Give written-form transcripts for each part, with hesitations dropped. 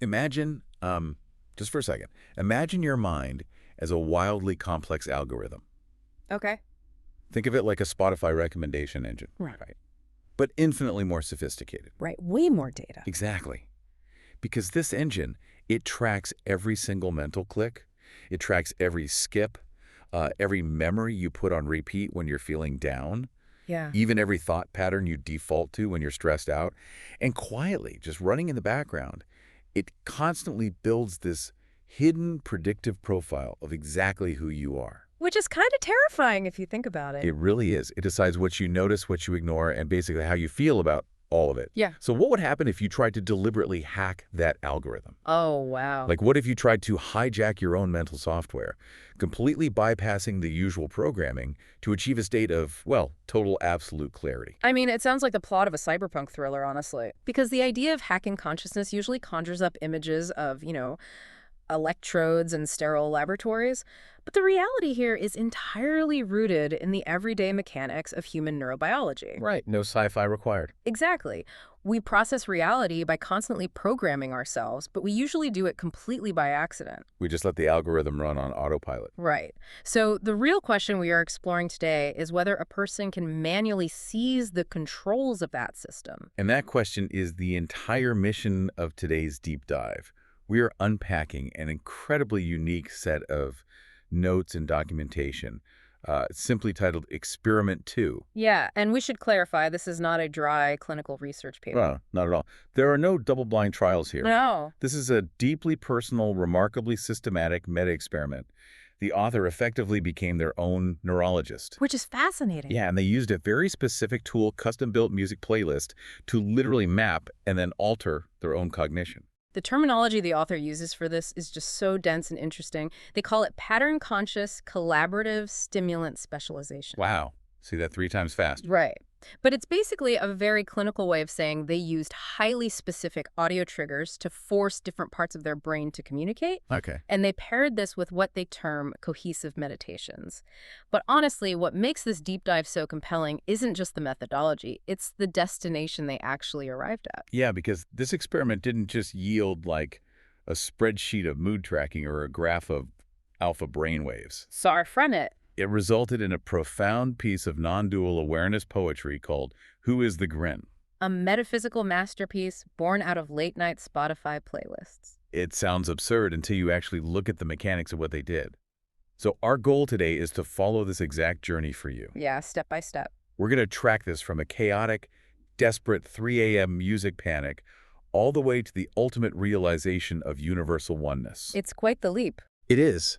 Imagine, just for a second, imagine your mind as a wildly complex algorithm. Okay. Think of it like a Spotify recommendation engine. Right. But infinitely more sophisticated. Right. Way more data. Exactly. Because this engine, it tracks every single mental click. It tracks every skip, every memory you put on repeat when you're feeling down, Yeah. even every thought pattern you default to when you're stressed out. And quietly, just running in the background, it constantly builds this hidden predictive profile of exactly who you are. Which is kind of terrifying if you think about it. It really is. It decides what you notice, what you ignore, and basically how you feel about all of it. Yeah. So what would happen if you tried to deliberately hack that algorithm? Oh, wow. Like, what if you tried to hijack your own mental software, completely bypassing the usual programming to achieve a state of, well, total absolute clarity? I mean, it sounds like the plot of a cyberpunk thriller, honestly. Because the idea of hacking consciousness usually conjures up images of, electrodes and sterile laboratories. But the reality here is entirely rooted in the everyday mechanics of human neurobiology. Right. No sci-fi required. Exactly. We process reality by constantly programming ourselves, but we usually do it completely by accident. We just let the algorithm run on autopilot. Right. So the real question we are exploring today is whether a person can manually seize the controls of that system. And that question is the entire mission of today's deep dive. We are unpacking an incredibly unique set of notes and documentation, simply titled Experiment 2. Yeah, and we should clarify this is not a dry clinical research paper. Well, not at all. There are no double-blind trials here. No. This is a deeply personal, remarkably systematic meta-experiment. The author effectively became their own neurologist. Which is fascinating. Yeah, and they used a very specific tool, custom-built music playlist, to literally map and then alter their own cognition. The terminology the author uses for this is just so dense and interesting. They call it pattern-conscious collaborative stimulant specialization. Wow. See that 3 times fast. Right. But it's basically a very clinical way of saying they used highly specific audio triggers to force different parts of their brain to communicate. Okay. And they paired this with what they term cohesive meditations. But honestly, what makes this deep dive so compelling isn't just the methodology, it's the destination they actually arrived at. Yeah, because this experiment didn't just yield like a spreadsheet of mood tracking or a graph of alpha brainwaves. Far from it. It resulted in a profound piece of non-dual awareness poetry called Who is the Grynn? A metaphysical masterpiece born out of late-night Spotify playlists. It sounds absurd until you actually look at the mechanics of what they did. So our goal today is to follow this exact journey for you. Yeah, step by step. We're going to track this from a chaotic, desperate 3 a.m. music panic all the way to the ultimate realization of universal oneness. It's quite the leap. It is.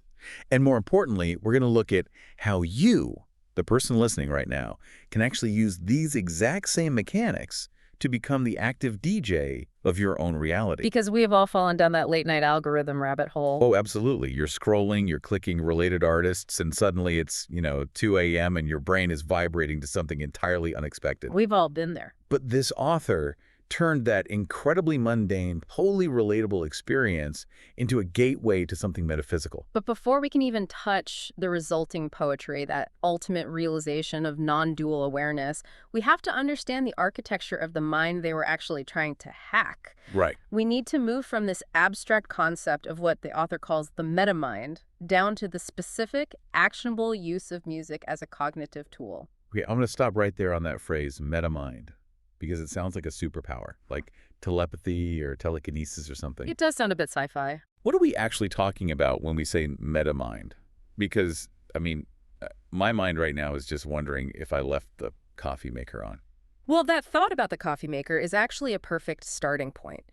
And more importantly, we're going to look at how you, the person listening right now, can actually use these exact same mechanics to become the active DJ of your own reality. Because we have all fallen down that late-night algorithm rabbit hole. Oh, absolutely. You're scrolling, you're clicking related artists, and suddenly it's, 2 a.m. and your brain is vibrating to something entirely unexpected. We've all been there. But this author turned that incredibly mundane, wholly relatable experience into a gateway to something metaphysical. But before we can even touch the resulting poetry, that ultimate realization of non-dual awareness, we have to understand the architecture of the mind they were actually trying to hack. Right. We need to move from this abstract concept of what the author calls the metamind down to the specific, actionable use of music as a cognitive tool. Okay, I'm going to stop right there on that phrase, metamind, because it sounds like a superpower, like telepathy or telekinesis or something. It does sound a bit sci-fi. What are we actually talking about when we say metamind? Because, my mind right now is just wondering if I left the coffee maker on. Well, that thought about the coffee maker is actually a perfect starting point.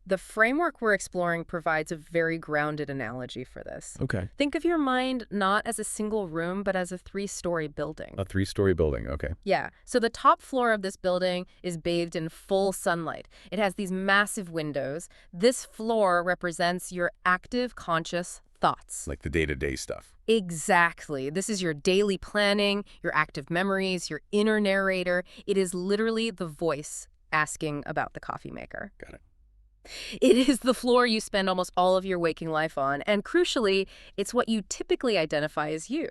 The framework we're exploring provides a very grounded analogy for this. Okay. Think of your mind not as a single room, but as a 3-story building. A 3-story building, okay. Yeah. So the top floor of this building is bathed in full sunlight. It has these massive windows. This floor represents your active, conscious thoughts. Like the day-to-day stuff. Exactly. This is your daily planning, your active memories, your inner narrator. It is literally the voice asking about the coffee maker. Got it. It is the floor you spend almost all of your waking life on, and crucially, it's what you typically identify as you.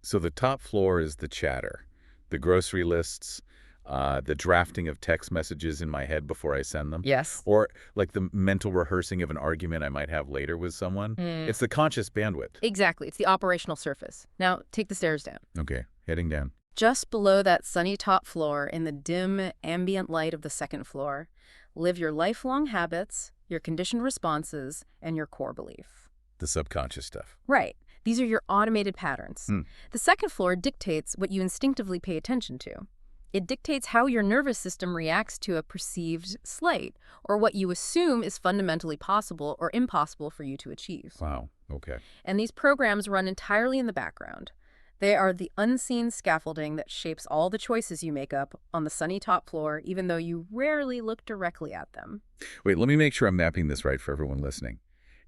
So the top floor is the chatter, the grocery lists, the drafting of text messages in my head before I send them, Yes. or like the mental rehearsing of an argument I might have later with someone. It's the conscious bandwidth. Exactly. It's the operational surface. Now, take the stairs down. Okay, heading down. Just below that sunny top floor, in the dim, ambient light of the second floor, live your lifelong habits, your conditioned responses, and your core belief. The subconscious stuff. Right. These are your automated patterns. The second floor dictates what you instinctively pay attention to. It dictates how your nervous system reacts to a perceived slight, or what you assume is fundamentally possible or impossible for you to achieve. Wow, okay. And these programs run entirely in the background. They are the unseen scaffolding that shapes all the choices you make up on the sunny top floor, even though you rarely look directly at them. Wait, let me make sure I'm mapping this right for everyone listening.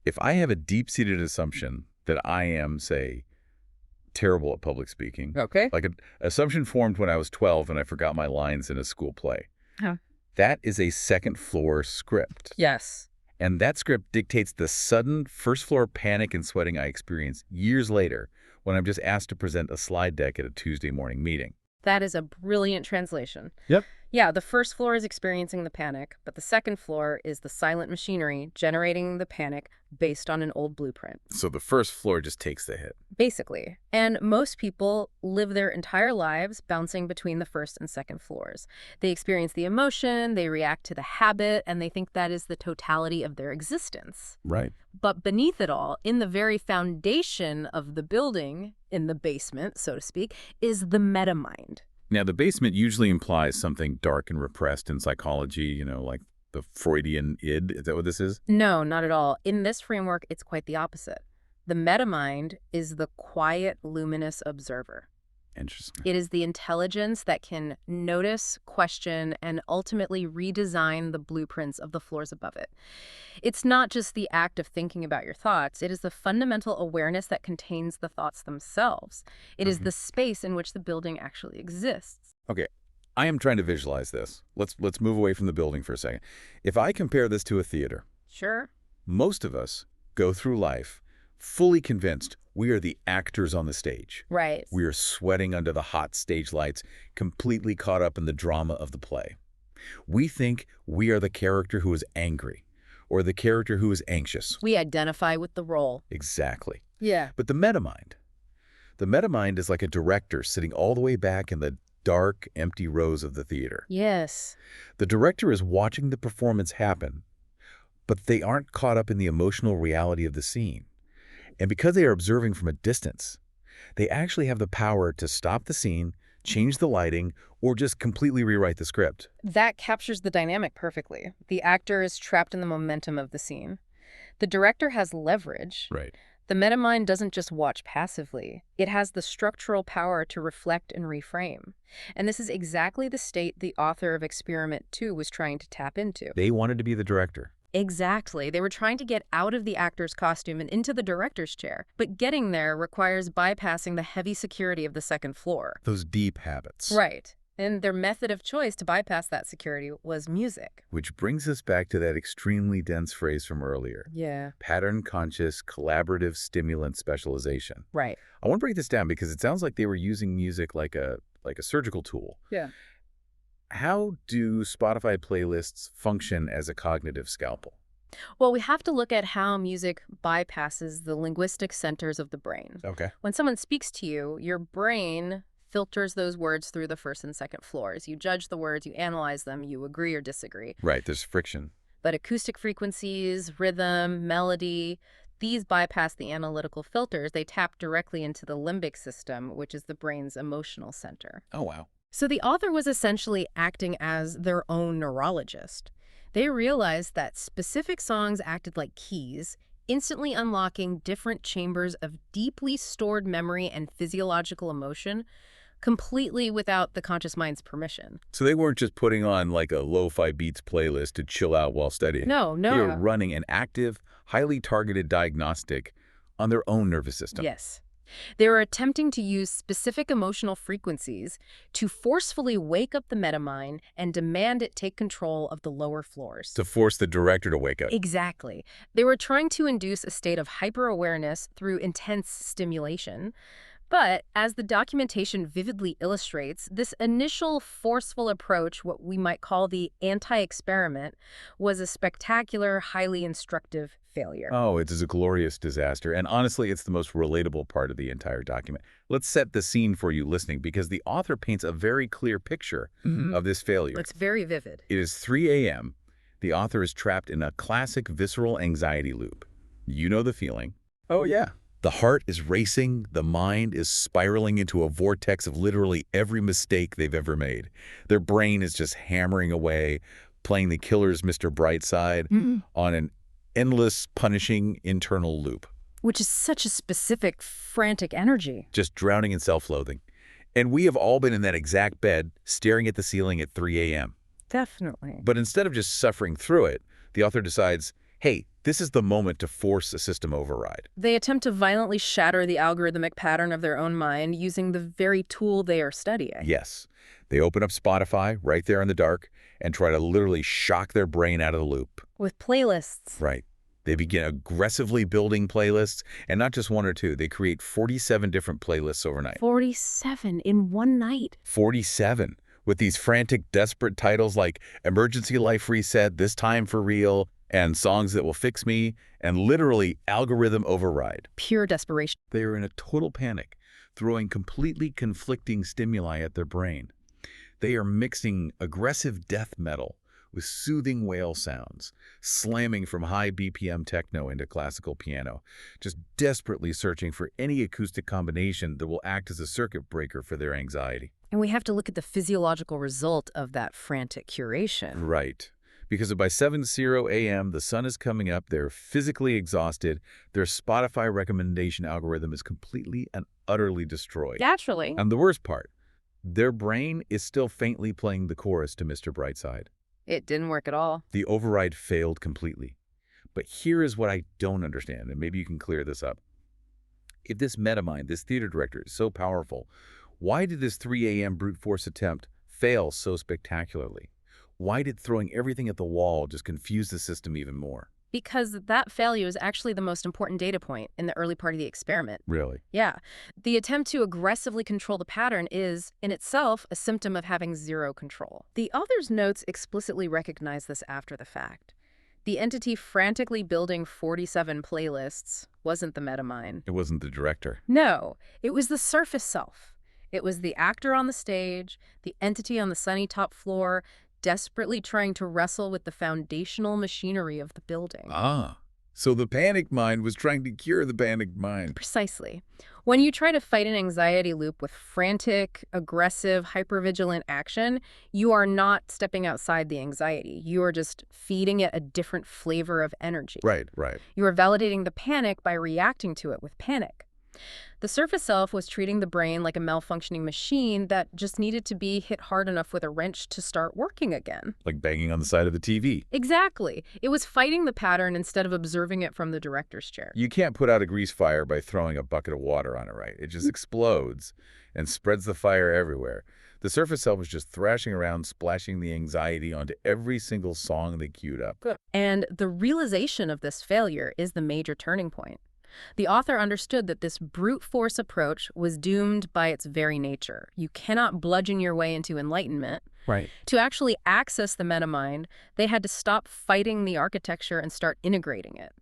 If I have a deep-seated assumption that I am, say, terrible at public speaking, Okay. like an assumption formed when I was 12 and I forgot my lines in a school play, Huh. that is a second-floor script. Yes. And that script dictates the sudden first-floor panic and sweating I experience years later when I'm just asked to present a slide deck at a Tuesday morning meeting. That is a brilliant translation. Yep. Yeah, the first floor is experiencing the panic, but the second floor is the silent machinery generating the panic based on an old blueprint. So the first floor just takes the hit. Basically. And most people live their entire lives bouncing between the first and second floors. They experience the emotion, they react to the habit, and they think that is the totality of their existence. Right. But beneath it all, in the very foundation of the building, in the basement, so to speak, is the metamind. Now, the basement usually implies something dark and repressed in psychology, like the Freudian id. Is that what this is? No, not at all. In this framework, it's quite the opposite. The metamind is the quiet, luminous observer. Interesting. It is the intelligence that can notice, question, and ultimately redesign the blueprints of the floors above it. It's not just the act of thinking about your thoughts. It is the fundamental awareness that contains the thoughts themselves. It is the space in which the building actually exists. Okay, I am trying to visualize this. Let's move away from the building for a second. If I compare this to a theater, Sure. most of us go through life fully convinced we are the actors on the stage. Right. We are sweating under the hot stage lights, completely caught up in the drama of the play. We think we are the character who is angry or the character who is anxious. We identify with the role. Exactly. Yeah. But the metamind is like a director sitting all the way back in the dark, empty rows of the theater. Yes. The director is watching the performance happen, but they aren't caught up in the emotional reality of the scene. And because they are observing from a distance, they actually have the power to stop the scene, change the lighting, or just completely rewrite the script. That captures the dynamic perfectly. The actor is trapped in the momentum of the scene. The director has leverage. Right. The metamind doesn't just watch passively. It has the structural power to reflect and reframe. And this is exactly the state the author of Experiment 2 was trying to tap into. They wanted to be the director. Exactly. They were trying to get out of the actor's costume and into the director's chair. But getting there requires bypassing the heavy security of the second floor. Those deep habits. Right. And their method of choice to bypass that security was music. Which brings us back to that extremely dense phrase from earlier. Yeah. Pattern-conscious, collaborative stimulant specialization. Right. I want to break this down because it sounds like they were using music like a surgical tool. Yeah. How do Spotify playlists function as a cognitive scalpel? Well, we have to look at how music bypasses the linguistic centers of the brain. Okay. When someone speaks to you, your brain filters those words through the first and second floors. You judge the words, you analyze them, you agree or disagree. Right, there's friction. But acoustic frequencies, rhythm, melody, these bypass the analytical filters. They tap directly into the limbic system, which is the brain's emotional center. Oh, wow. So the author was essentially acting as their own neurologist. They realized that specific songs acted like keys, instantly unlocking different chambers of deeply stored memory and physiological emotion, completely without the conscious mind's permission. So they weren't just putting on like a lo-fi beats playlist to chill out while studying. No. They were running an active, highly targeted diagnostic on their own nervous system. Yes. They were attempting to use specific emotional frequencies to forcefully wake up the metamind and demand it take control of the lower floors. To force the director to wake up. Exactly. They were trying to induce a state of hyper-awareness through intense stimulation. But as the documentation vividly illustrates, this initial forceful approach, what we might call the anti-experiment, was a spectacular, highly instructive failure. Oh, it is a glorious disaster, and honestly, it's the most relatable part of the entire document. Let's set the scene for you listening, because the author paints a very clear picture of this failure. It's very vivid. It is 3 a.m. The author is trapped in a classic visceral anxiety loop. You know the feeling. Oh, yeah. The heart is racing, the mind is spiraling into a vortex of literally every mistake they've ever made. Their brain is just hammering away, playing the killer's Mr. Brightside on an endless, punishing internal loop. Which is such a specific, frantic energy. Just drowning in self-loathing. And we have all been in that exact bed, staring at the ceiling at 3 a.m. Definitely. But instead of just suffering through it, the author decides, hey, this is the moment to force a system override. They attempt to violently shatter the algorithmic pattern of their own mind using the very tool they are studying. Yes. They open up Spotify right there in the dark and try to literally shock their brain out of the loop. With playlists. Right. They begin aggressively building playlists, and not just one or two. They create 47 different playlists overnight. 47 in one night. 47, with these frantic, desperate titles like Emergency Life Reset, This Time for Real, and Songs That Will Fix Me, and literally Algorithm Override. Pure desperation. They are in a total panic, throwing completely conflicting stimuli at their brain. They are mixing aggressive death metal with soothing whale sounds, slamming from high BPM techno into classical piano, just desperately searching for any acoustic combination that will act as a circuit breaker for their anxiety. And we have to look at the physiological result of that frantic curation. Right. Because by 7:00 a.m., the sun is coming up, they're physically exhausted, their Spotify recommendation algorithm is completely and utterly destroyed. Naturally. And the worst part, their brain is still faintly playing the chorus to Mr. Brightside. It didn't work at all. The override failed completely. But here is what I don't understand, and maybe you can clear this up. If this metamind, this theater director, is so powerful, why did this 3 a.m. brute force attempt fail so spectacularly? Why did throwing everything at the wall just confuse the system even more? Because that failure is actually the most important data point in the early part of the experiment. Really? Yeah. The attempt to aggressively control the pattern is, in itself, a symptom of having zero control. The author's notes explicitly recognize this after the fact. The entity frantically building 47 playlists wasn't the metamind. It wasn't the director. No, it was the surface self. It was the actor on the stage, the entity on the sunny top floor, desperately trying to wrestle with the foundational machinery of the building. Ah, so the panic mind was trying to cure the panicked mind. Precisely. When you try to fight an anxiety loop with frantic, aggressive, hypervigilant action, you are not stepping outside the anxiety. You are just feeding it a different flavor of energy. Right, right. You are validating the panic by reacting to it with panic. The surface self was treating the brain like a malfunctioning machine that just needed to be hit hard enough with a wrench to start working again. Like banging on the side of the TV. Exactly. It was fighting the pattern instead of observing it from the director's chair. You can't put out a grease fire by throwing a bucket of water on it, right? It just explodes and spreads the fire everywhere. The surface self was just thrashing around, splashing the anxiety onto every single song they queued up. And the realization of this failure is the major turning point. The author understood that this brute force approach was doomed by its very nature. You cannot bludgeon your way into enlightenment. Right. To actually access the metamind, they had to stop fighting the architecture and start integrating it.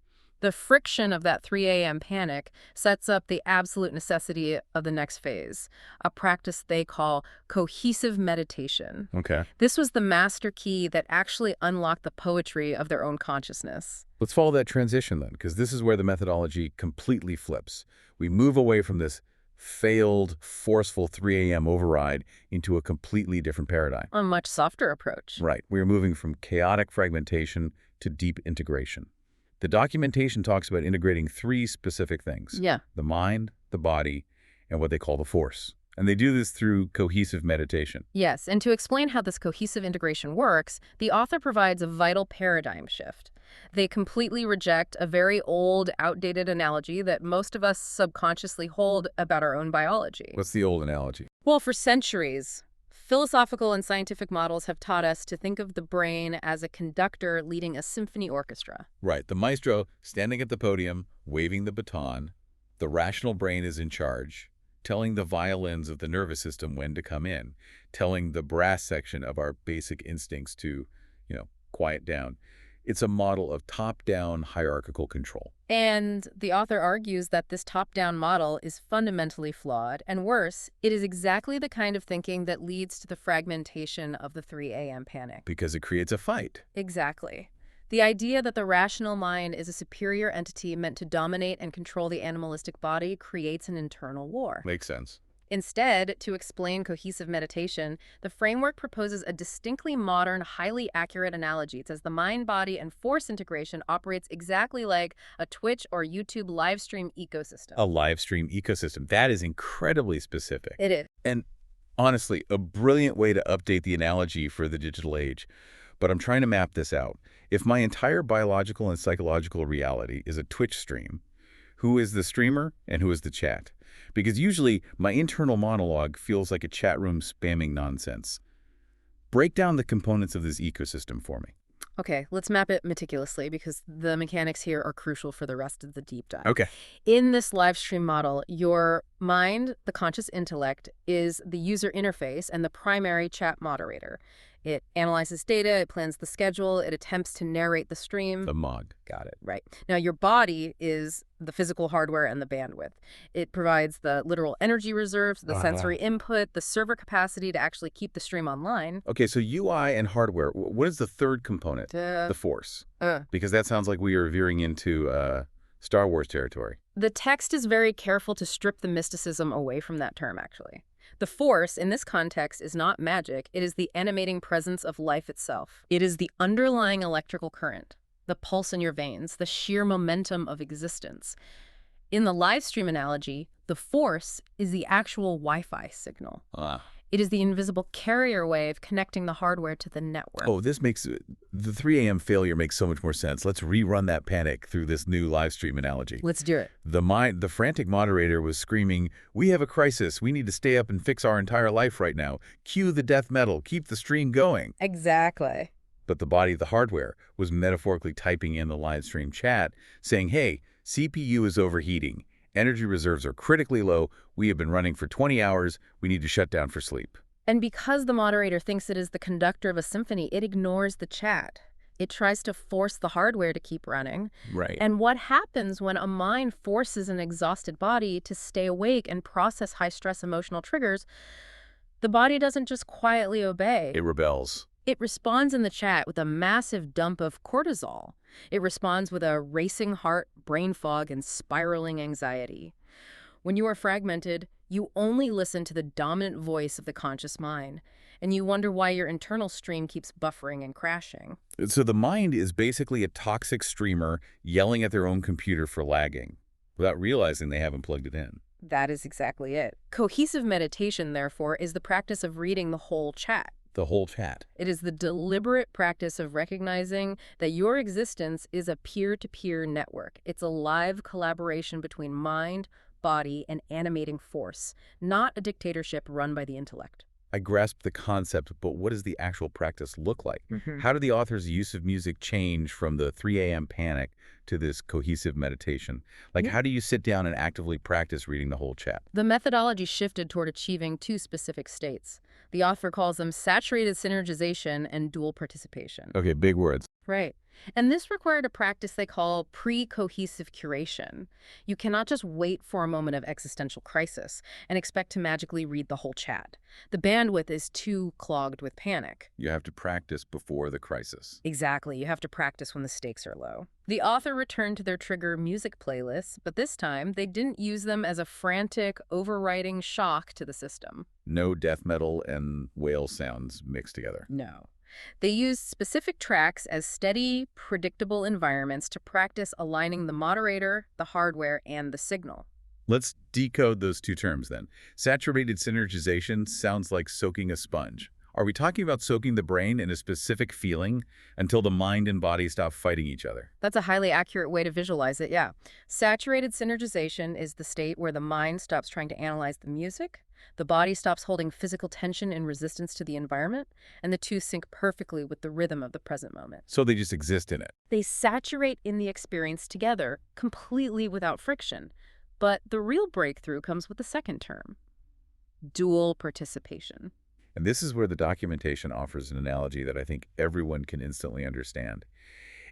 The friction of that 3 a.m. panic sets up the absolute necessity of the next phase, a practice they call cohesive meditation. Okay. This was the master key that actually unlocked the poetry of their own consciousness. Let's follow that transition then, because this is where the methodology completely flips. We move away from this failed, forceful 3 a.m. override into a completely different paradigm. A much softer approach. Right. We are moving from chaotic fragmentation to deep integration. The documentation talks about integrating 3 specific things. Yeah. The mind, the body, and what they call the force. And they do this through cohesive meditation. Yes, and to explain how this cohesive integration works, the author provides a vital paradigm shift. They completely reject a very old, outdated analogy that most of us subconsciously hold about our own biology. What's the old analogy? Well, for centuries, philosophical and scientific models have taught us to think of the brain as a conductor leading a symphony orchestra. Right. The maestro standing at the podium, waving the baton. The rational brain is in charge. telling the violins of the nervous system when to come in, telling the brass section of our basic instincts to, quiet down. It's a model of top-down hierarchical control. And the author argues that this top-down model is fundamentally flawed, and worse, it is exactly the kind of thinking that leads to the fragmentation of the 3 a.m. panic. Because it creates a fight. Exactly. The idea that the rational mind is a superior entity meant to dominate and control the animalistic body creates an internal war. Makes sense. Instead, to explain cohesive meditation, the framework proposes a distinctly modern, highly accurate analogy. It says the mind, body, and force integration operates exactly like a Twitch or YouTube live stream ecosystem. A live stream ecosystem. That is incredibly specific. It is. And honestly, a brilliant way to update the analogy for the digital age. But I'm trying to map this out. If my entire biological and psychological reality is a Twitch stream, who is the streamer and who is the chat? Because usually my internal monologue feels like a chat room spamming nonsense. Break down the components of this ecosystem for me. Okay, let's map it meticulously because the mechanics here are crucial for the rest of the deep dive. Okay. In this live stream model, your mind, the conscious intellect, is the user interface and the primary chat moderator. It analyzes data, it plans the schedule, it attempts to narrate the stream. The MOG. Got it. Right. Now, your body is the physical hardware and the bandwidth. It provides the literal energy reserves, the sensory input, the server capacity to actually keep the stream online. Okay, so UI and hardware. What is the third component? The force. Because that sounds like we are veering into Star Wars territory. The text is very careful to strip the mysticism away from that term, actually. The force, in this context, is not magic. It is the animating presence of life itself. It is the underlying electrical current, the pulse in your veins, the sheer momentum of existence. In the live stream analogy, the force is the actual Wi-Fi signal. It is the invisible carrier wave connecting the hardware to the network. Oh, this makes the 3 a.m. failure makes so much more sense. Let's rerun that panic through this new live stream analogy. Let's do it. The frantic moderator was screaming, "We have a crisis. We need to stay up and fix our entire life right now. Cue the death metal. Keep the stream going." Exactly. But the body, the hardware, was metaphorically typing in the live stream chat, saying, "Hey, CPU is overheating. Energy reserves are critically low. We have been running for 20 hours. We need to shut down for sleep." And because the moderator thinks it is the conductor of a symphony, it ignores the chat. It tries to force the hardware to keep running. Right. And what happens when a mind forces an exhausted body to stay awake and process high-stress emotional triggers? The body doesn't just quietly obey. It rebels. It responds in the chat with a massive dump of cortisol. It responds with a racing heart, brain fog, and spiraling anxiety. When you are fragmented, you only listen to the dominant voice of the conscious mind, and you wonder why your internal stream keeps buffering and crashing. So the mind is basically a toxic streamer yelling at their own computer for lagging, without realizing they haven't plugged it in. That is exactly it. Cohesive meditation, therefore, is the practice of reading the whole chat. The whole chat. It is the deliberate practice of recognizing that your existence is a peer-to-peer network. It's a live collaboration between mind, body, and animating force, not a dictatorship run by the intellect. I grasp the concept, but what does the actual practice look like? How did the author's use of music change from the 3 a.m. panic to this cohesive meditation? Like, how do you sit down and actively practice reading the whole chat? The methodology shifted toward achieving two specific states. The author calls them saturated synergization and dual participation. Okay, big words. Right. And this required a practice they call pre-cohesive curation. You cannot just wait for a moment of existential crisis and expect to magically read the whole chat. The bandwidth is too clogged with panic. You have to practice before the crisis. Exactly. You have to practice when the stakes are low. The author returned to their trigger music playlists, but this time they didn't use them as a frantic, overriding shock to the system. No death metal and whale sounds mixed together. No. They used specific tracks as steady, predictable environments to practice aligning the moderator, the hardware, and the signal. Let's decode those two terms then. Saturated synergization sounds like soaking a sponge. Are we talking about soaking the brain in a specific feeling until the mind and body stop fighting each other? That's a highly accurate way to visualize it, yeah. Saturated synergization is the state where the mind stops trying to analyze the music, the body stops holding physical tension in resistance to the environment, and the two sync perfectly with the rhythm of the present moment. So they just exist in it. They saturate in the experience together, completely without friction. But the real breakthrough comes with the second term, dual participation. And this is where the documentation offers an analogy that I think everyone can instantly understand.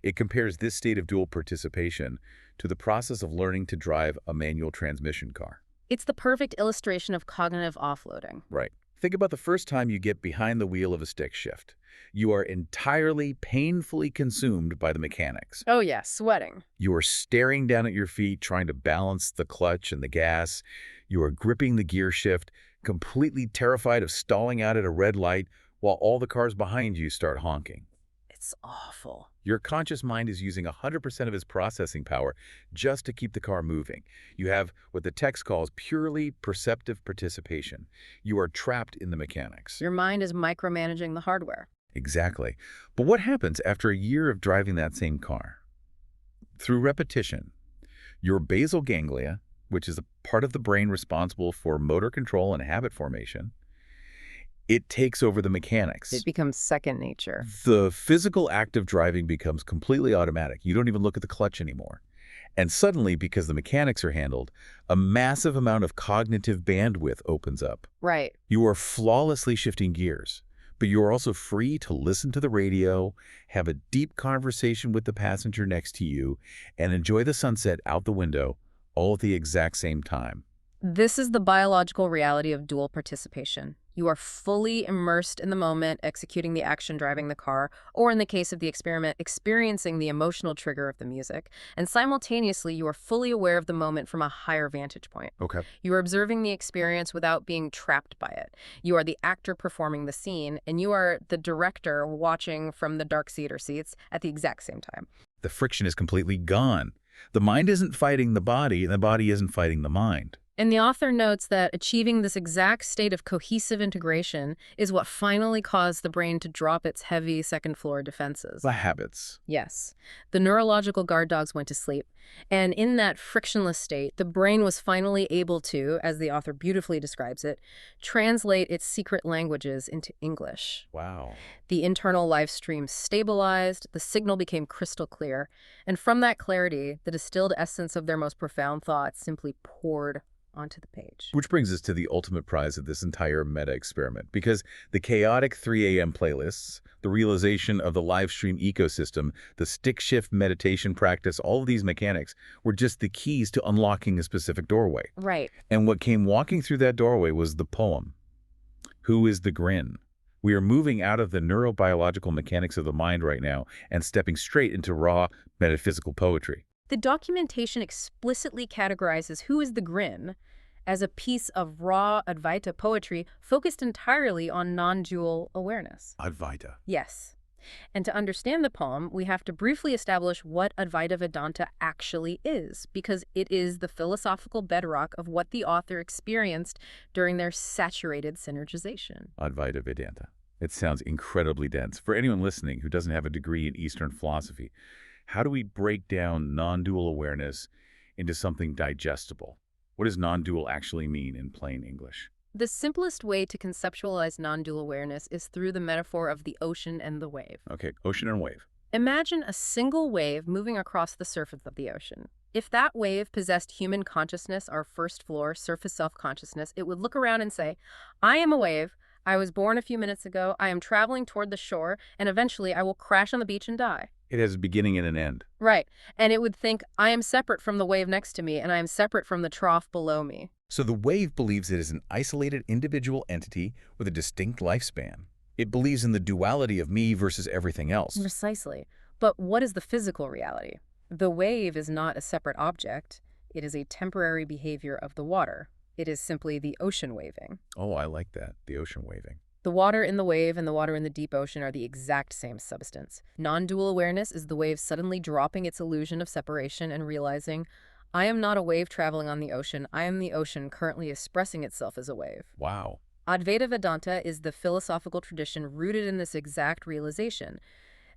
It compares this state of dual participation to the process of learning to drive a manual transmission car. It's the perfect illustration of cognitive offloading. Right. Think about the first time you get behind the wheel of a stick shift. You are entirely painfully consumed by the mechanics. Oh yeah, sweating. You are staring down at your feet, trying to balance the clutch and the gas. You are gripping the gear shift, completely terrified of stalling out at a red light while all the cars behind you start honking. It's awful. Your conscious mind is using 100% of its processing power just to keep the car moving. You have what the text calls purely perceptive participation. You are trapped in the mechanics. Your mind is micromanaging the hardware. Exactly. But what happens after a year of driving that same car? Through repetition, your basal ganglia, which is a part of the brain responsible for motor control and habit formation, it takes over the mechanics. It becomes second nature. The physical act of driving becomes completely automatic. You don't even look at the clutch anymore. And suddenly, because the mechanics are handled, a massive amount of cognitive bandwidth opens up. Right. You are flawlessly shifting gears, but you are also free to listen to the radio, have a deep conversation with the passenger next to you, and enjoy the sunset out the window, all at the exact same time. This is the biological reality of dual participation. You are fully immersed in the moment, executing the action driving the car, or in the case of the experiment, experiencing the emotional trigger of the music. And simultaneously, you are fully aware of the moment from a higher vantage point. Okay. You are observing the experience without being trapped by it. You are the actor performing the scene, and you are the director watching from the dark seat or seats at the exact same time. The friction is completely gone. The mind isn't fighting the body, and the body isn't fighting the mind. And the author notes that achieving this exact state of cohesive integration is what finally caused the brain to drop its heavy second-floor defenses. The habits. Yes. The neurological guard dogs went to sleep. And in that frictionless state, the brain was finally able to, as the author beautifully describes it, translate its secret languages into English. Wow. The internal live stream stabilized, the signal became crystal clear, and from that clarity, the distilled essence of their most profound thoughts simply poured onto the page. Which brings us to the ultimate prize of this entire meta-experiment, because the chaotic 3 a.m. playlists, the realization of the live stream ecosystem, the stick shift meditation practice, all of these mechanics were just the keys to unlocking a specific doorway. Right. And what came walking through that doorway was the poem. Who is the Grynn? We are moving out of the neurobiological mechanics of the mind right now and stepping straight into raw metaphysical poetry. The documentation explicitly categorizes Who is the Grynn as a piece of raw Advaita poetry focused entirely on non-dual awareness. Advaita. Yes. And to understand the poem, we have to briefly establish what Advaita Vedanta actually is, because it is the philosophical bedrock of what the author experienced during their saturated synergization. Advaita Vedanta. It sounds incredibly dense. For anyone listening who doesn't have a degree in Eastern philosophy, how do we break down non-dual awareness into something digestible? What does non-dual actually mean in plain English? The simplest way to conceptualize non-dual awareness is through the metaphor of the ocean and the wave. Okay, ocean and wave. Imagine a single wave moving across the surface of the ocean. If that wave possessed human consciousness, our first floor, surface self-consciousness, it would look around and say, I am a wave. I was born a few minutes ago. I am traveling toward the shore, and eventually I will crash on the beach and die. It has a beginning and an end. Right. And it would think, I am separate from the wave next to me, and I am separate from the trough below me. So the wave believes it is an isolated individual entity with a distinct lifespan. It believes in the duality of me versus everything else. Precisely. But what is the physical reality? The wave is not a separate object. It is a temporary behavior of the water. It is simply the ocean waving. Oh, I like that, the ocean waving. The water in the wave and the water in the deep ocean are the exact same substance. Non-dual awareness is the wave suddenly dropping its illusion of separation and realizing, I am not a wave traveling on the ocean. I am the ocean currently expressing itself as a wave. Wow. Advaita Vedanta is the philosophical tradition rooted in this exact realization,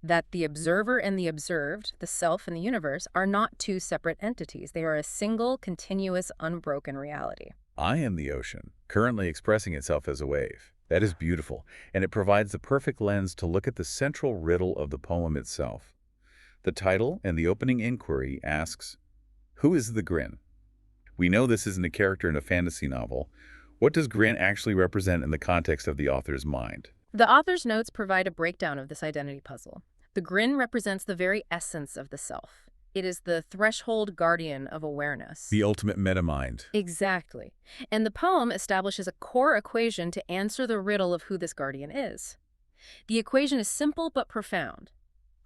that the observer and the observed, the self and the universe, are not two separate entities. They are a single, continuous, unbroken reality. I am the ocean, currently expressing itself as a wave. That is beautiful, and it provides the perfect lens to look at the central riddle of the poem itself. The title and the opening inquiry asks, Who is the Grynn? We know this isn't a character in a fantasy novel. What does Grynn actually represent in the context of the author's mind? The author's notes provide a breakdown of this identity puzzle. The Grynn represents the very essence of the self. It is the threshold guardian of awareness. The ultimate metamind. Exactly. And the poem establishes a core equation to answer the riddle of who this guardian is. The equation is simple but profound.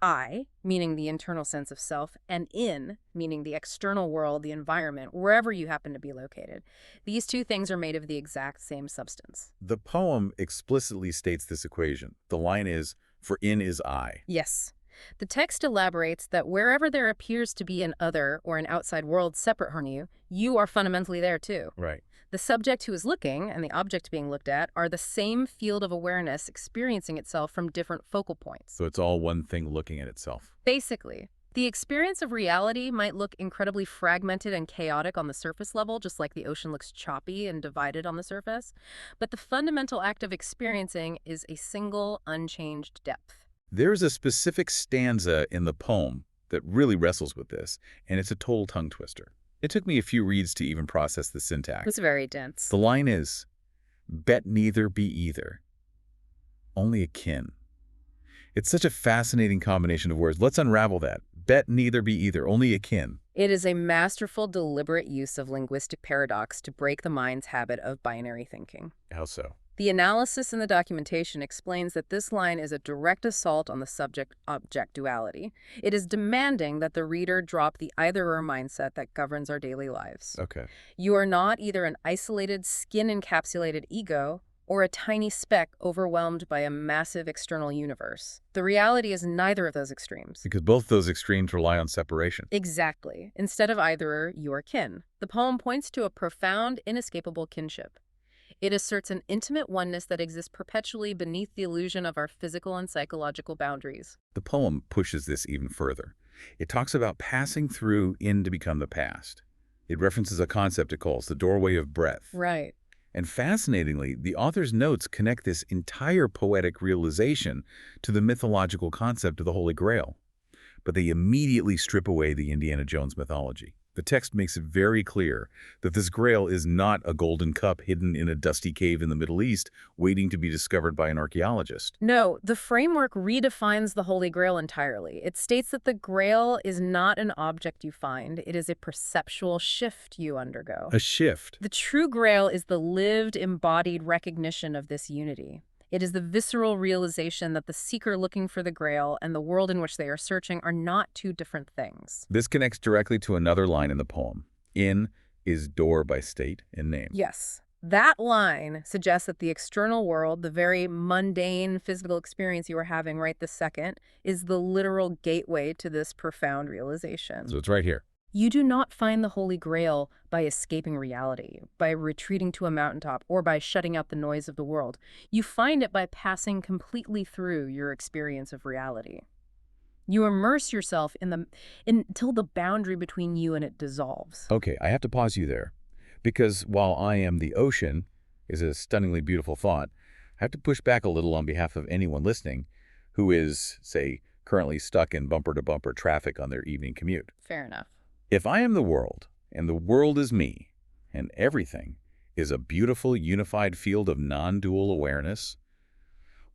I, meaning the internal sense of self, and in, meaning the external world, the environment, wherever you happen to be located. These two things are made of the exact same substance. The poem explicitly states this equation. The line is, "For in is I." Yes. The text elaborates that wherever there appears to be an other or an outside world separate from you, you are fundamentally there too. Right. The subject who is looking and the object being looked at are the same field of awareness experiencing itself from different focal points. So it's all one thing looking at itself. Basically, the experience of reality might look incredibly fragmented and chaotic on the surface level, just like the ocean looks choppy and divided on the surface. But the fundamental act of experiencing is a single, unchanged depth. There's a specific stanza in the poem that really wrestles with this, and it's a total tongue twister. It took me a few reads to even process the It syntax. was very dense. The line is, "Bet neither be either, only akin." It's such a fascinating combination of words. Let's unravel that. Bet neither be either, only akin. It is a masterful, deliberate use of linguistic paradox to break the mind's habit of binary thinking. How so? The analysis in the documentation explains that this line is a direct assault on the subject-object duality. It is demanding that the reader drop the either-or mindset that governs our daily lives. Okay. You are not either an isolated, skin-encapsulated ego or a tiny speck overwhelmed by a massive external universe. The reality is neither of those extremes. Because both those extremes rely on separation. Exactly. Instead of either, you are kin. The poem points to a profound, inescapable kinship. It asserts an intimate oneness that exists perpetually beneath the illusion of our physical and psychological boundaries. The poem pushes this even further. It talks about passing through in to become the past. It references a concept it calls the doorway of breath. Right. And fascinatingly, the author's notes connect this entire poetic realization to the mythological concept of the Holy Grail. But they immediately strip away the Indiana Jones mythology. The text makes it very clear that this Grail is not a golden cup hidden in a dusty cave in the Middle East waiting to be discovered by an archaeologist. No, the framework redefines the Holy Grail entirely. It states that the Grail is not an object you find. It is a perceptual shift you undergo. A shift. The true Grail is the lived, embodied recognition of this unity. It is the visceral realization that the seeker looking for the Grail and the world in which they are searching are not two different things. This connects directly to another line in the poem. In is door by state and name. Yes. That line suggests that the external world, the very mundane physical experience you are having right this second, is the literal gateway to this profound realization. So it's right here. You do not find the Holy Grail by escaping reality, by retreating to a mountaintop, or by shutting out the noise of the world. You find it by passing completely through your experience of reality. You immerse yourself until the boundary between you and it dissolves. Okay, I have to pause you there. Because while I am the ocean is a stunningly beautiful thought, I have to push back a little on behalf of anyone listening who is, say, currently stuck in bumper-to-bumper traffic on their evening commute. Fair enough. If I am the world, and the world is me, and everything is a beautiful, unified field of non-dual awareness,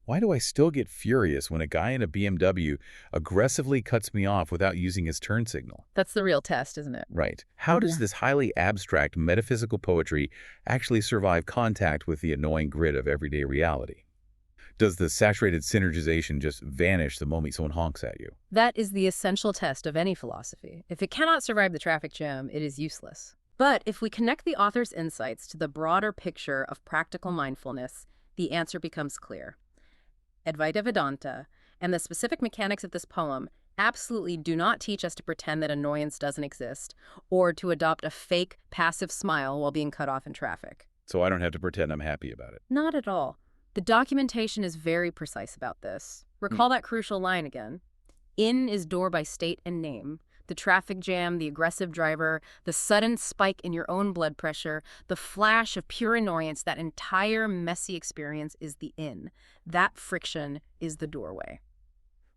why do I still get furious when a guy in a BMW aggressively cuts me off without using his turn signal? That's the real test, isn't it? Right. How does this highly abstract metaphysical poetry actually survive contact with the annoying grid of everyday reality? Does the saturated synergization just vanish the moment someone honks at you? That is the essential test of any philosophy. If it cannot survive the traffic jam, it is useless. But if we connect the author's insights to the broader picture of practical mindfulness, the answer becomes clear. Advaita Vedanta and the specific mechanics of this poem absolutely do not teach us to pretend that annoyance doesn't exist or to adopt a fake, passive smile while being cut off in traffic. So I don't have to pretend I'm happy about it. Not at all. The documentation is very precise about this. Recall that crucial line again. In is door by state and name. The traffic jam, the aggressive driver, the sudden spike in your own blood pressure, the flash of pure annoyance, that entire messy experience is the in. That friction is the doorway.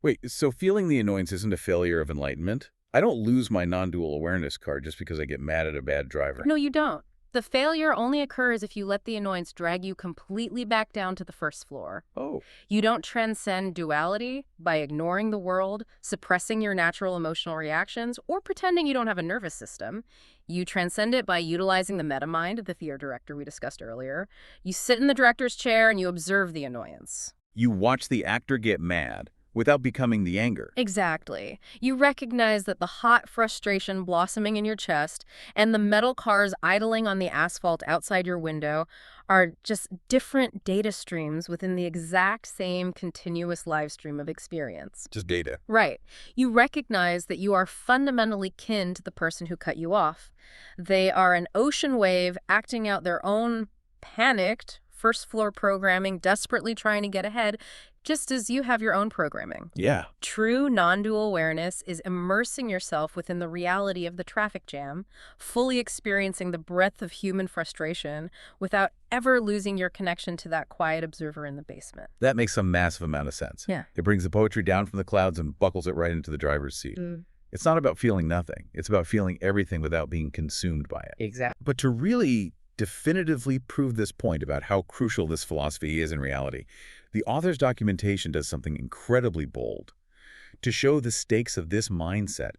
Wait, so feeling the annoyance isn't a failure of enlightenment? I don't lose my non-dual awareness card just because I get mad at a bad driver. No, you don't. The failure only occurs if you let the annoyance drag you completely back down to the first floor. Oh, You don't transcend duality by ignoring the world, suppressing your natural emotional reactions, or pretending you don't have a nervous system. You transcend it by utilizing the meta-mind, the theater director we discussed earlier. You sit in the director's chair and you observe the annoyance. you watch the actor get mad without becoming the anger. Exactly. You recognize that the hot frustration blossoming in your chest and the metal cars idling on the asphalt outside your window are just different data streams within the exact same continuous live stream of experience. Just data. Right. You recognize that you are fundamentally kin to the person who cut you off. They are an ocean wave acting out their own panicked first floor programming, desperately trying to get ahead, just as you have your own programming. Yeah. True non-dual awareness is immersing yourself within the reality of the traffic jam, fully experiencing the breadth of human frustration without ever losing your connection to that quiet observer in the basement. That makes a massive amount of sense. Yeah. It brings the poetry down from the clouds and buckles it right into the driver's seat. It's not about feeling nothing. It's about feeling everything without being consumed by it. Exactly. But to really definitively prove this point about how crucial this philosophy is in reality, the author's documentation does something incredibly bold. To show the stakes of this mindset,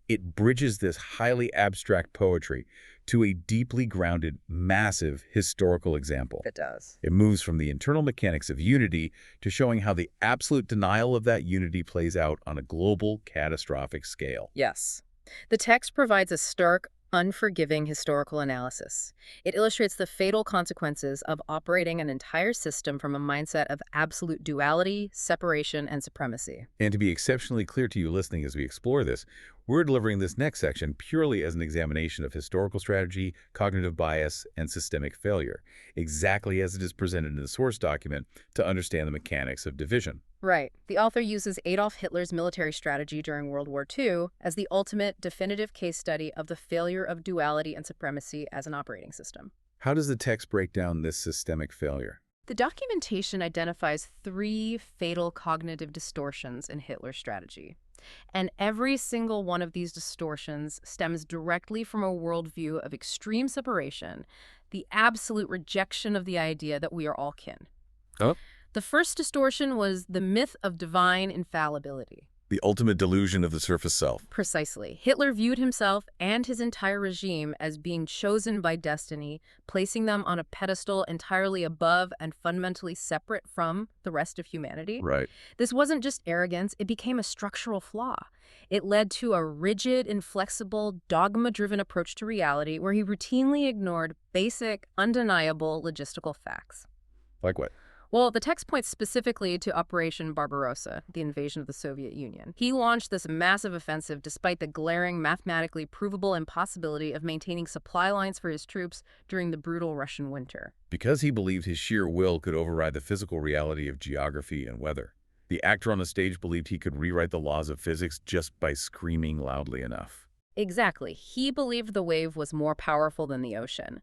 it bridges this highly abstract poetry to a deeply grounded, massive historical example. It does. It moves from the internal mechanics of unity to showing how the absolute denial of that unity plays out on a global, catastrophic scale. Yes. The text provides a stark, unforgiving historical analysis. It illustrates the fatal consequences of operating an entire system from a mindset of absolute duality, separation, and supremacy. And to be exceptionally clear to you listening as we explore this, we're delivering this next section purely as an examination of historical strategy, cognitive bias, and systemic failure, exactly as it is presented in the source document to understand the mechanics of division. Right. The author uses Adolf Hitler's military strategy during World War II as the ultimate definitive case study of the failure of duality and supremacy as an operating system. How does the text break down this systemic failure? The documentation identifies 3 fatal cognitive distortions in Hitler's strategy. And every single one of these distortions stems directly from a worldview of extreme separation, the absolute rejection of the idea that we are all kin. Oh. The first distortion was the myth of divine infallibility. The ultimate delusion of the surface self. Precisely. Hitler viewed himself and his entire regime as being chosen by destiny, placing them on a pedestal entirely above and fundamentally separate from the rest of humanity. Right. This wasn't just arrogance, it became a structural flaw. It led to a rigid, inflexible, dogma-driven approach to reality where he routinely ignored basic, undeniable logistical facts. Like what? Well, the text points specifically to Operation Barbarossa, the invasion of the Soviet Union. He launched this massive offensive despite the glaring, mathematically provable impossibility of maintaining supply lines for his troops during the brutal Russian winter. Because he believed his sheer will could override the physical reality of geography and weather. The actor on the stage believed he could rewrite the laws of physics just by screaming loudly enough. Exactly. He believed the wave was more powerful than the ocean.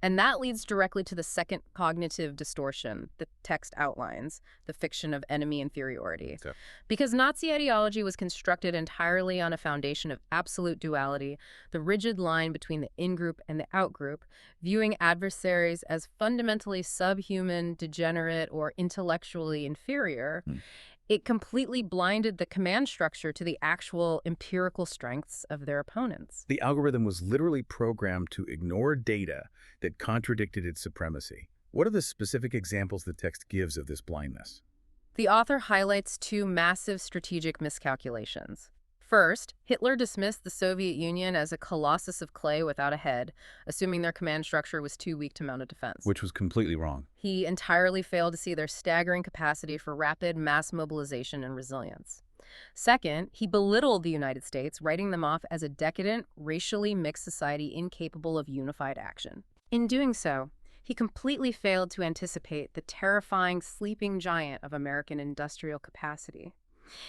And that leads directly to the second cognitive distortion the text outlines, the fiction of enemy inferiority. Okay. Because Nazi ideology was constructed entirely on a foundation of absolute duality, the rigid line between the in-group and the out-group, viewing adversaries as fundamentally subhuman, degenerate, or intellectually inferior, it completely blinded the command structure to the actual empirical strengths of their opponents. The algorithm was literally programmed to ignore data that contradicted its supremacy. What are the specific examples the text gives of this blindness? The author highlights 2 massive strategic miscalculations. First, Hitler dismissed the Soviet Union as a colossus of clay without a head, assuming their command structure was too weak to mount a defense. Which was completely wrong. He entirely failed to see their staggering capacity for rapid mass mobilization and resilience. Second, he belittled the United States, writing them off as a decadent, racially mixed society incapable of unified action. In doing so, he completely failed to anticipate the terrifying sleeping giant of American industrial capacity.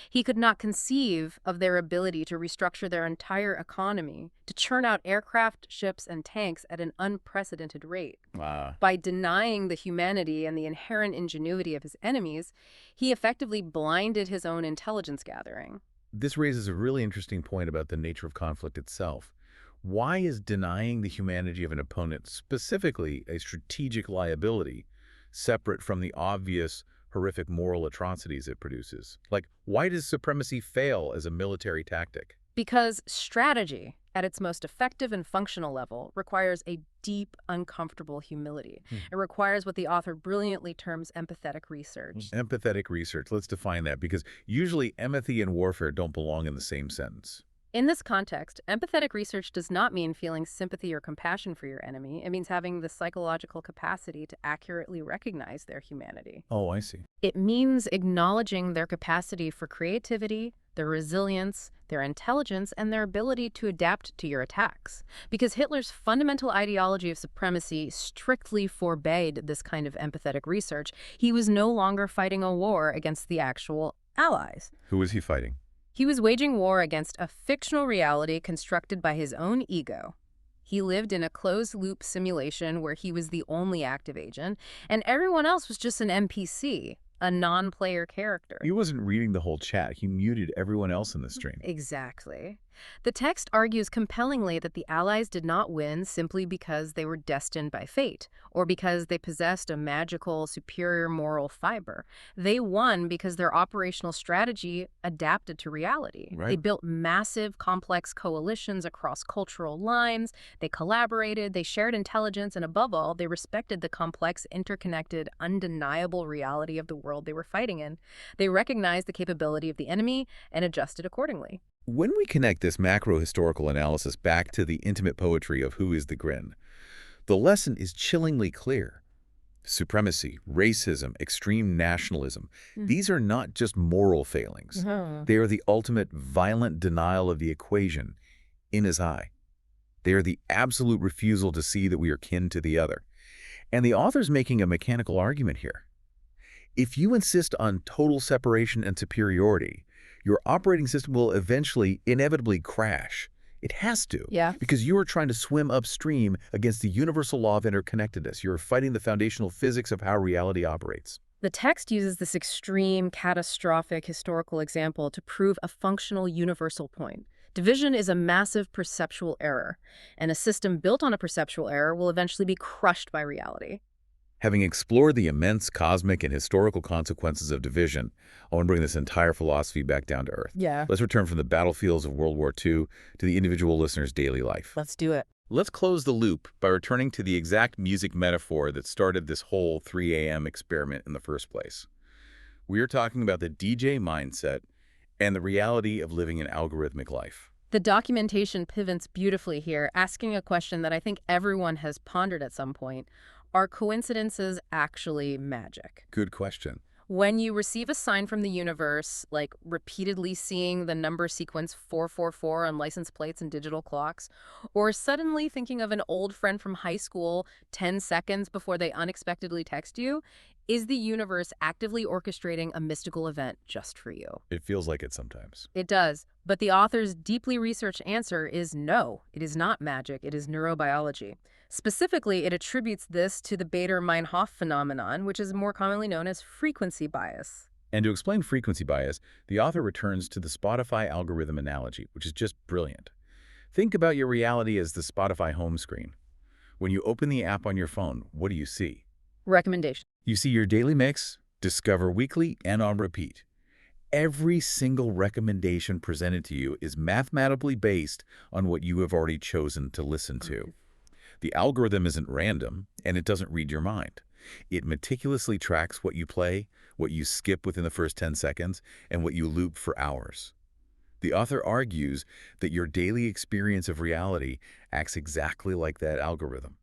He could not conceive of their ability to restructure their entire economy, to churn out aircraft, ships, and tanks at an unprecedented rate. Wow. By denying the humanity and the inherent ingenuity of his enemies, he effectively blinded his own intelligence gathering. This raises a really interesting point about the nature of conflict itself. Why is denying the humanity of an opponent, specifically a strategic liability, separate from the obvious, horrific moral atrocities it produces? Like, why does supremacy fail as a military tactic? Because strategy, at its most effective and functional level, requires a deep, uncomfortable humility. It requires what the author brilliantly terms empathetic research. Empathetic research. Let's define that, because usually empathy and warfare don't belong in the same sentence. In this context, empathetic research does not mean feeling sympathy or compassion for your enemy. It means having the psychological capacity to accurately recognize their humanity. Oh, I see. It means acknowledging their capacity for creativity, their resilience, their intelligence, and their ability to adapt to your attacks. Because Hitler's fundamental ideology of supremacy strictly forbade this kind of empathetic research, he was no longer fighting a war against the actual allies. Who was he fighting? He was waging war against a fictional reality constructed by his own ego. He lived in a closed-loop simulation where he was the only active agent, and everyone else was just an NPC, a non-player character. He wasn't reading the whole chat. He muted everyone else in the stream. Exactly. The text argues compellingly that the Allies did not win simply because they were destined by fate, or because they possessed a magical, superior moral fiber. They won because their operational strategy adapted to reality. Right. They built massive, complex coalitions across cultural lines, they collaborated, they shared intelligence, and above all, they respected the complex, interconnected, undeniable reality of the world they were fighting in. They recognized the capability of the enemy and adjusted accordingly. When we connect this macro-historical analysis back to the intimate poetry of Who is the Grynn, the lesson is chillingly clear. Supremacy, racism, extreme nationalism, these are not just moral failings. They are the ultimate violent denial of the equation, in his eye. They are the absolute refusal to see that we are kin to the other. And the author's making a mechanical argument here. If you insist on total separation and superiority, your operating system will eventually, inevitably crash. It has to. Yeah. Because you are trying to swim upstream against the universal law of interconnectedness. You're fighting the foundational physics of how reality operates. The text uses this extreme, catastrophic historical example to prove a functional universal point. Division is a massive perceptual error, and a system built on a perceptual error will eventually be crushed by reality. Having explored the immense cosmic and historical consequences of division, I want to bring this entire philosophy back down to earth. Yeah. Let's return from the battlefields of World War II to the individual listener's daily life. Let's do it. Let's close the loop by returning to the exact music metaphor that started this whole 3 a.m. experiment in the first place. We are talking about the DJ mindset and the reality of living an algorithmic life. The documentation pivots beautifully here, asking a question that I think everyone has pondered at some point. Are coincidences actually magic? Good question. When you receive a sign from the universe, like repeatedly seeing the number sequence 444 on license plates and digital clocks, or suddenly thinking of an old friend from high school 10 seconds before they unexpectedly text you, is the universe actively orchestrating a mystical event just for you? It feels like it sometimes. It does, but the author's deeply researched answer is no, it is not magic, it is neurobiology. Specifically, it attributes this to the Bader-Meinhof phenomenon, which is more commonly known as frequency bias. And to explain frequency bias, the author returns to the Spotify algorithm analogy, which is just brilliant. Think about your reality as the Spotify home screen. When you open the app on your phone, what do you see? Recommendation. You see your daily mix, Discover Weekly, and on repeat. Every single recommendation presented to you is mathematically based on what you have already chosen to listen to. The algorithm isn't random, and it doesn't read your mind. It meticulously tracks what you play, what you skip within the first 10 seconds, and what you loop for hours. The author argues that your daily experience of reality acts exactly like that algorithm.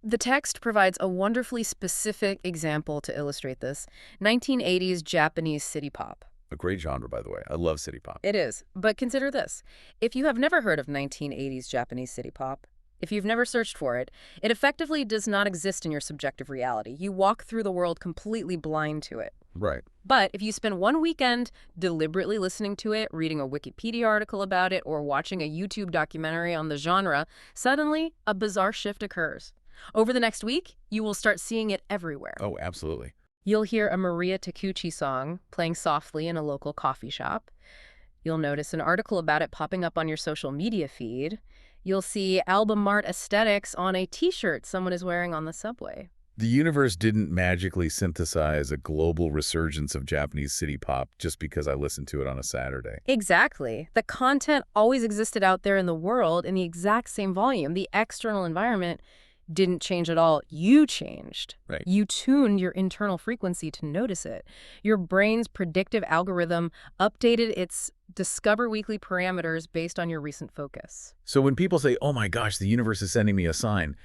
The text provides a wonderfully specific example to illustrate this: 1980s Japanese city pop. A great genre, by the way. I love city pop. It is. But consider this. If you have never heard of 1980s Japanese city pop, if you've never searched for it, it effectively does not exist in your subjective reality. You walk through the world completely blind to it. Right. But if you spend one weekend deliberately listening to it, reading a Wikipedia article about it, or watching a YouTube documentary on the genre, suddenly a bizarre shift occurs. Over the next week, you will start seeing it everywhere. Oh, absolutely. You'll hear a Maria Takeuchi song playing softly in a local coffee shop. You'll notice an article about it popping up on your social media feed. You'll see album art aesthetics on a t-shirt someone is wearing on the subway. The universe didn't magically synthesize a global resurgence of Japanese city pop just because I listened to it on a Saturday. Exactly. The content always existed out there in the world in the exact same volume. The external environment didn't change at all. You changed. Right. You tuned your internal frequency to notice it. Your brain's predictive algorithm updated its Discover Weekly parameters based on your recent focus. So when people say, oh my gosh, the universe is sending me a sign,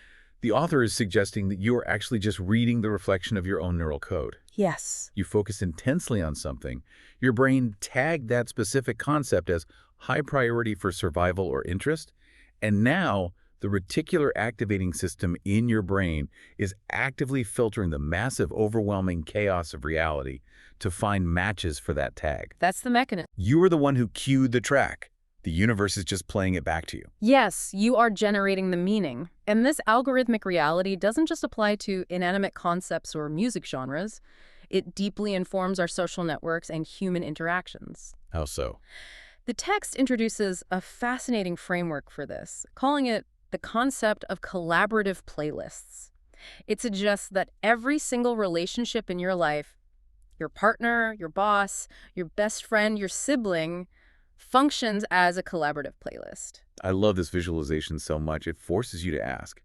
the author is suggesting that you are actually just reading the reflection of your own neural code. Yes. You focus intensely on something. Your brain tagged that specific concept as high priority for survival or interest, and now the reticular activating system in your brain is actively filtering the massive, overwhelming chaos of reality to find matches for that tag. That's the mechanism. You are the one who cued the track. The universe is just playing it back to you. Yes, you are generating the meaning. And this algorithmic reality doesn't just apply to inanimate concepts or music genres. It deeply informs our social networks and human interactions. How so? The text introduces a fascinating framework for this, calling it the concept of collaborative playlists. It suggests that every single relationship in your life, your partner, your boss, your best friend, your sibling, functions as a collaborative playlist. I love this visualization so much. It forces you to ask,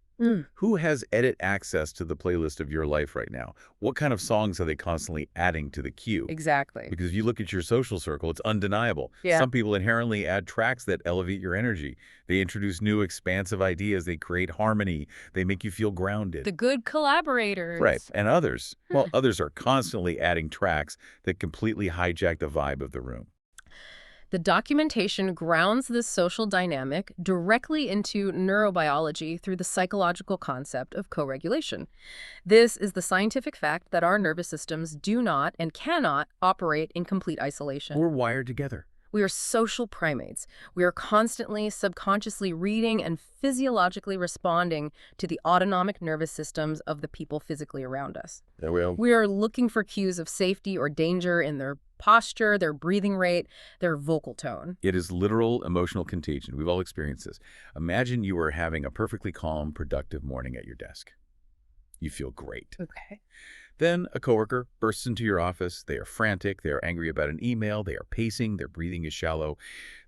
who has edit access to the playlist of your life right now? What kind of songs are they constantly adding to the queue? Exactly. Because if you look at your social circle, it's undeniable. Yeah. Some people inherently add tracks that elevate your energy. They introduce new expansive ideas. They create harmony. They make you feel grounded. The good collaborators. Right. And others, well, others are constantly adding tracks that completely hijack the vibe of the room. The documentation grounds this social dynamic directly into neurobiology through the psychological concept of co-regulation. This is the scientific fact that our nervous systems do not and cannot operate in complete isolation. We're wired together. We are social primates. We are constantly, subconsciously reading and physiologically responding to the autonomic nervous systems of the people physically around us. There we go. We are looking for cues of safety or danger in their posture, their breathing rate, their vocal tone. It is literal emotional contagion. We've all experienced this. Imagine you are having a perfectly calm, productive morning at your desk. You feel great. Okay. Then a coworker bursts into your office. They are frantic. They are angry about an email. They are pacing. Their breathing is shallow.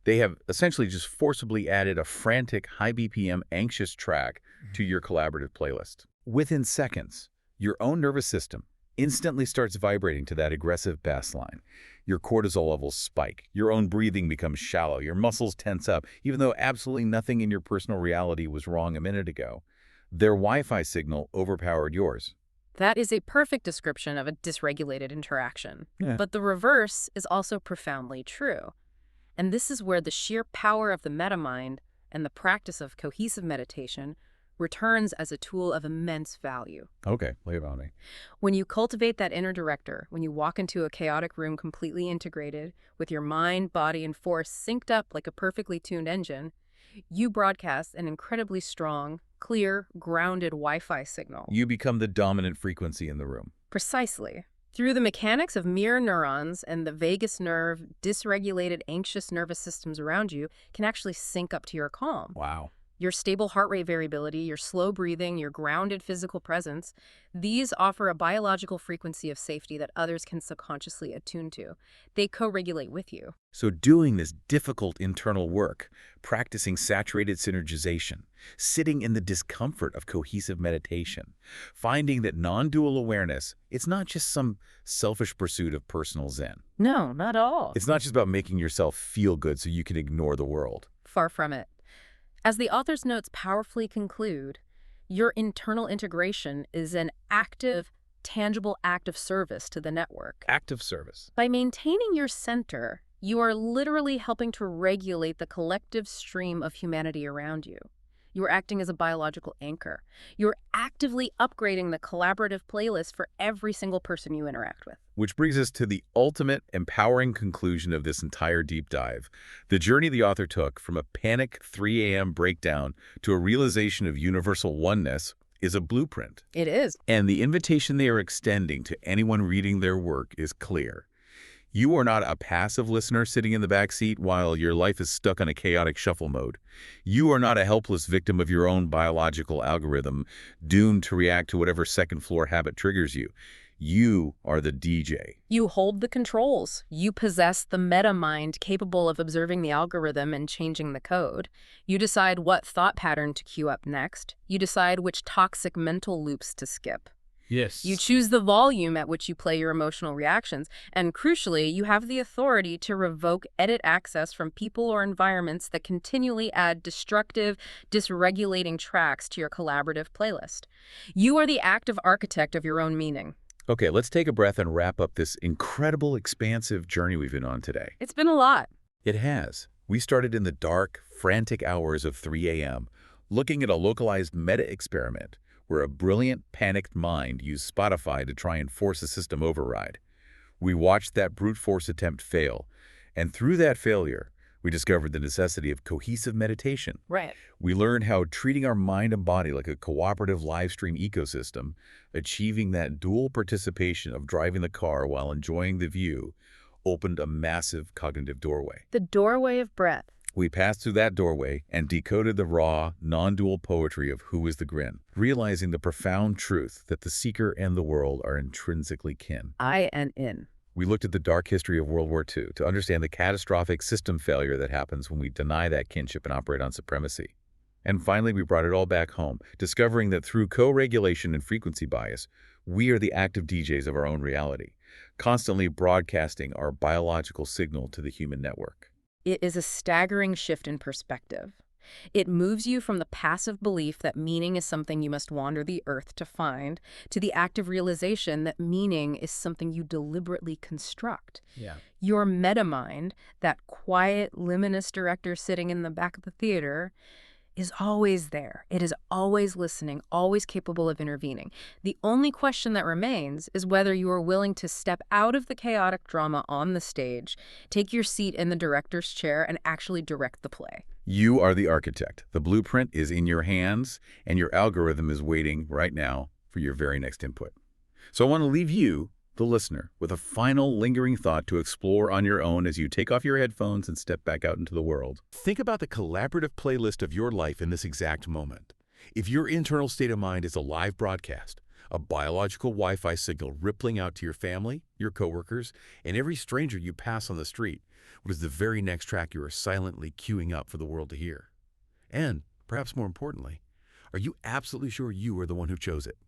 They have essentially just forcibly added a frantic, high BPM, anxious track to your collaborative playlist. Within seconds, your own nervous system instantly starts vibrating to that aggressive bass line. Your cortisol levels spike. Your own breathing becomes shallow. Your muscles tense up, even though absolutely nothing in your personal reality was wrong a minute ago. Their Wi-Fi signal overpowered yours. That is a perfect description of a dysregulated interaction. Yeah. But the reverse is also profoundly true. And this is where the sheer power of the metamind and the practice of cohesive meditation returns as a tool of immense value. Okay, lay it on me. When you cultivate that inner director, when you walk into a chaotic room completely integrated, with your mind, body, and force synced up like a perfectly tuned engine, you broadcast an incredibly strong, clear, grounded Wi-Fi signal. You become the dominant frequency in the room. Precisely. Through the mechanics of mirror neurons and the vagus nerve, dysregulated, anxious nervous systems around you can actually sync up to your calm. Wow. Your stable heart rate variability, your slow breathing, your grounded physical presence, these offer a biological frequency of safety that others can subconsciously attune to. They co-regulate with you. So doing this difficult internal work, practicing saturated synergization, sitting in the discomfort of cohesive meditation, finding that non-dual awareness, it's not just some selfish pursuit of personal zen. No, not at all. It's not just about making yourself feel good so you can ignore the world. Far from it. As the author's notes powerfully conclude, your internal integration is an active, tangible act of service to the network. Active service. By maintaining your center, you are literally helping to regulate the collective stream of humanity around you. You are acting as a biological anchor. You're actively upgrading the collaborative playlist for every single person you interact with. Which brings us to the ultimate empowering conclusion of this entire deep dive. The journey the author took from a panic 3 a.m. breakdown to a realization of universal oneness is a blueprint. It is. And the invitation they are extending to anyone reading their work is clear. You are not a passive listener sitting in the back seat while your life is stuck on a chaotic shuffle mode. You are not a helpless victim of your own biological algorithm, doomed to react to whatever second-floor habit triggers you. You are the DJ. You hold the controls. You possess the meta-mind capable of observing the algorithm and changing the code. You decide what thought pattern to queue up next. You decide which toxic mental loops to skip. Yes. You choose the volume at which you play your emotional reactions, and crucially, you have the authority to revoke edit access from people or environments that continually add destructive, dysregulating tracks to your collaborative playlist. You are the active architect of your own meaning. Okay, let's take a breath and wrap up this incredible, expansive journey we've been on today. It's been a lot. It has. We started in the dark, frantic hours of 3 a.m., looking at a localized meta-experiment where a brilliant, panicked mind used Spotify to try and force a system override. We watched that brute force attempt fail, and through that failure, we discovered the necessity of cohesive meditation. Right. We learned how treating our mind and body like a cooperative live stream ecosystem, achieving that dual participation of driving the car while enjoying the view, opened a massive cognitive doorway. The doorway of breath. We passed through that doorway and decoded the raw, non-dual poetry of who is the Grynn, realizing the profound truth that the seeker and the world are intrinsically kin. I and in. We looked at the dark history of World War II to understand the catastrophic system failure that happens when we deny that kinship and operate on supremacy. And finally, we brought it all back home, discovering that through co-regulation and frequency bias, we are the active DJs of our own reality, constantly broadcasting our biological signal to the human network. It is a staggering shift in perspective. It moves you from the passive belief that meaning is something you must wander the earth to find, to the active realization that meaning is something you deliberately construct. Yeah. Your meta-mind, that quiet, luminous director sitting in the back of the theater, is always there. It is always listening, always capable of intervening. The only question that remains is whether you are willing to step out of the chaotic drama on the stage, take your seat in the director's chair, and actually direct the play. You are the architect. The blueprint is in your hands, and your algorithm is waiting right now for your very next input. So I want to leave you, the listener, with a final lingering thought to explore on your own as you take off your headphones and step back out into the world. Think about the collaborative playlist of your life in this exact moment. If your internal state of mind is a live broadcast, a biological Wi-Fi signal rippling out to your family, your coworkers, and every stranger you pass on the street, what is the very next track you are silently queuing up for the world to hear? And, perhaps more importantly, are you absolutely sure you are the one who chose it?